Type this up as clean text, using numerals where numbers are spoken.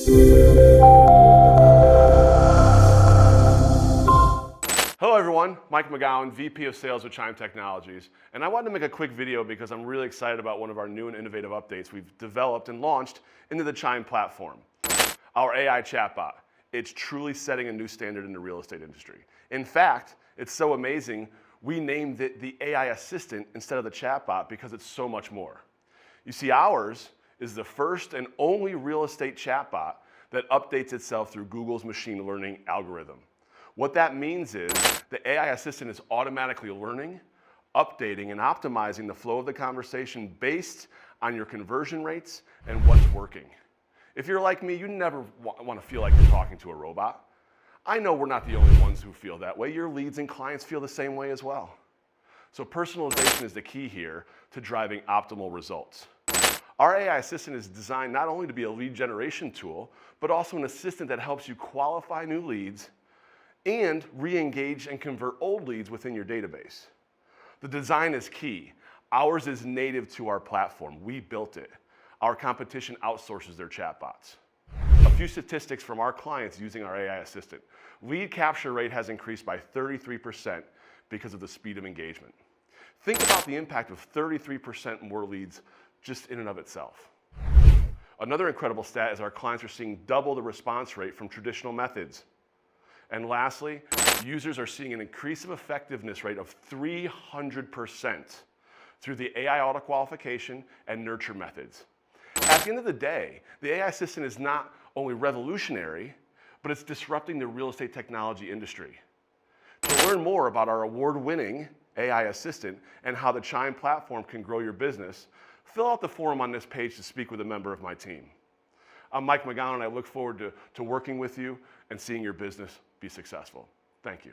Hello everyone, Mike McGowan, VP of Sales with Chime Technologies, and I wanted to make a quick video because I'm really excited about one of our new and innovative updates we've developed and launched into the Chime platform. Our AI chatbot. It's truly setting a new standard in the real estate industry. In fact, it's so amazing, we named it the AI Assistant instead of the chatbot because it's so much more. You see, ours is the first and only real estate chatbot that updates itself through Google's machine learning algorithm. What that means is the AI Assistant is automatically learning, updating, and optimizing the flow of the conversation based on your conversion rates and what's working. If you're like me, you never want to feel like you're talking to a robot. I know we're not the only ones who feel that way. Your leads and clients feel the same way as well. So personalization is the key here to driving optimal results. Our AI Assistant is designed not only to be a lead generation tool, but also an assistant that helps you qualify new leads and re-engage and convert old leads within your database. The design is key. Ours is native to our platform. We built it. Our competition outsources their chatbots. A few statistics from our clients using our AI Assistant. Lead capture rate has increased by 33% because of the speed of engagement. Think about the impact of 33% more leads just in and of itself. Another incredible stat is our clients are seeing double the response rate from traditional methods. And lastly, users are seeing an increase of effectiveness rate of 300% through the AI auto qualification and nurture methods. At the end of the day, the AI Assistant is not only revolutionary, but it's disrupting the real estate technology industry. To learn more about our award-winning AI Assistant and how the Chime platform can grow your business, fill out the form on this page to speak with a member of my team. I'm Mike McGowan, and I look forward to working with you and seeing your business be successful. Thank you.